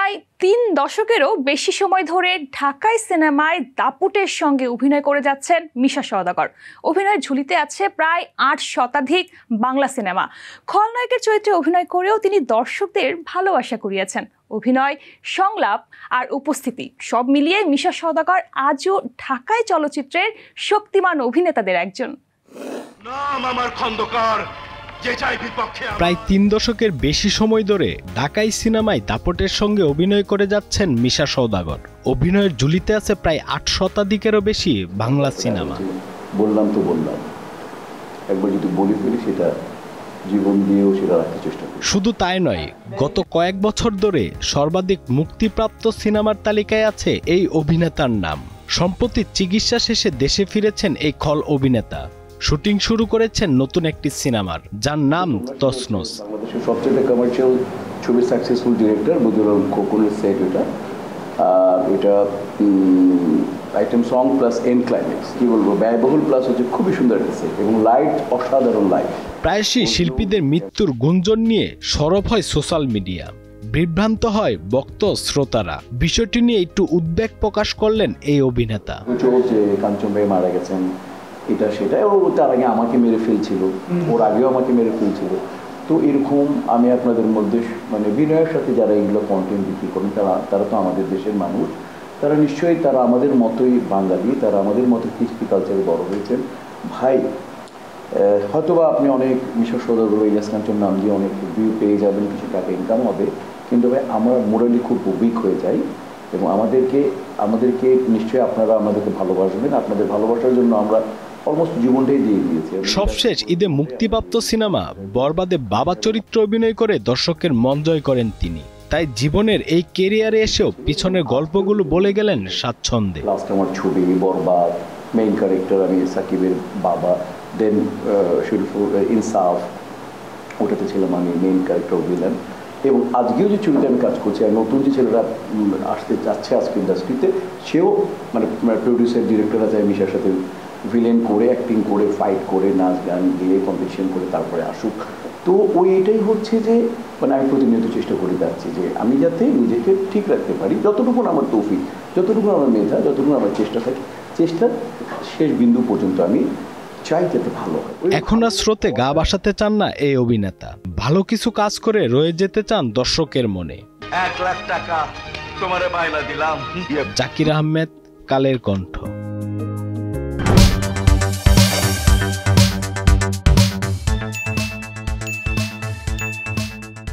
প্রায় ৩ দশকেরও বেশি সময় ধরে ঢাকাই সিনেমায় দাপুটের সঙ্গে অভিনয় করে যাচ্ছেন মিশা সওদাগর। অভিনয়ের ঝুলিতে আছে প্রায় ৮ শতাধিক বাংলা সিনেমা। খলনায়কের চরিত্রে অভিনয় করেও তিনি দর্শকদের ভালোবাসা কুড়িয়েছেন। অভিনয়, সংলাপ আর উপস্থিতি সব মিলিয়ে মিশা সওদাগর আজও ঢাকাই চলচ্চিত্রের শক্তিমান অভিনেতাদের একজন। নাম আমার খন্দকার। প্রায় ৩ দশকের বেশি সময় ধরে ঢাকাই সিনেমায় দাপটের সঙ্গে অভিনয় করে যাচ্ছেন মিশা সওদাগর। অভিনয়ের ঝুলিতে আছে প্রায় ৮ শতাধিকেরও বেশি বাংলা সিনেমা। বললাম একবার যদি বলে ফেলি সেটা জীবন দিয়েও সেটা রাখার চেষ্টা করি। শুধু তাই নয়, গত কয়েক বছর ধরে সর্বাধিক মুক্তিপ্রাপ্ত সিনেমার তালিকায় আছে এই অভিনেতার নাম। সম্প্রতি চিকিৎসা শেষে দেশে ফিরেছেন এই খল অভিনেতা। শুটিং শুরু করেছেন নতুন একটি সিনেমার, যার নাম তসনস। বাংলাদেশের সবচেয়ে কমার্শিয়াল ছবির সাকসেসফুল ডিরেক্টর মজুরুল খোকনের সেট এটা। আর এটা item song plus and climax, কি বলবো, ব্যয়বহুল প্লাস হচ্ছে খুবই সুন্দর একটা সেট এবং লাইট, অসাধারণ লাইট। প্রায়শই শিল্পীদের মৃত্যুর গুঞ্জন নিয়ে সরব হয় সোশ্যাল মিডিয়া। বিভ্রান্ত হয় ভক্ত শ্রোতারা। বিষয়টি নিয়ে একটু উদ্বেগ প্রকাশ করলেন এই অভিনেতা। যে কাঞ্চন ভাই মারা গেছেন, এটা সেটা, ও তার আগে আমাকে মেরে ফেলছিল, ওর আগেও আমাকে মেরে ফেলছিল। তো এরকম আমি আপনাদের মধ্যে মানে বিনয়ের সাথে যারা এগুলো কন্টেন্ট বিক্রি করেন তারা তো আমাদের দেশের মানুষ, তারা নিশ্চয়ই তারা আমাদের মতোই বাঙালি, তারা আমাদের মতো কৃষ্টি কালচারে বড় হয়েছেন। ভাই হয়তোবা আপনি অনেক মিশা সওদাগর, ইলিয়াস কাঞ্চন নাম দিয়ে অনেক ভিউ পেয়ে যাবেন, কিছু টাকা ইনকাম হবে, কিন্তু ভাই আমরা মোরালি খুব উইক হয়ে যাই এবং আমাদেরকে নিশ্চয়ই আপনারা আমাদেরকে ভালোবাসবেন। আপনাদের ভালোবাসার জন্য আমরা অলমোস্ট জীবনটাই দিয়ে দিয়েছি। সবশেষ ঈদে মুক্তিপ্রাপ্ত সিনেমা বরবাদে বাবা চরিত্রে অভিনয় করে দর্শকের মন জয় করেন তিনি। তাই জীবনের এই ক্যারিয়ারে এসেও পিছনের গল্পগুলো বলে গেলেন স্বাচ্ছন্দ্যে। লাস্ট আমার ছবি বরবাদ, মেইন ক্যারেক্টার আমি সাকিবের বাবা, দেন শরীফুল ইনসাফ, ওটাতে ছিলাম আমি মেইন ক্যারেক্টার ভিলেন। এবং আজকেও যে ছবিতে আমি কাজ করছি, আর নতুন যে ছেলেরা আসতে যাচ্ছে আজকে ইন্ডাস্ট্রিতে, সেও মানে প্রডিউসার ডিরেক্টররা যায় মিশার সাথে ভিলেন করে, অ্যাক্টিং করে, ফাইট করে, নাচ গান দিয়ে কম্পিটিশন করে তারপরে আসুক। তো এটাই হচ্ছে যে মানে আমি প্রতিনিয়ত চেষ্টা করে যাচ্ছি যে আমি যাতে নিজেকে ঠিক রাখতে পারি, যতটুকু আমার তৌফিক, যতটুকু আমার মেধা, যতটুকু আমার চেষ্টা থাকে, চেষ্টার শেষ বিন্দু পর্যন্ত আমি চাই যাতে ভালো হয়। এখন আর স্রোতে গা ভাসাতে চান না এই অভিনেতা। ভালো কিছু কাজ করে রয়ে যেতে চান দর্শকের মনে। ১ লাখ টাকা তোমারে বায়না দিলাম। জাকির আহমেদ, কালের কণ্ঠ।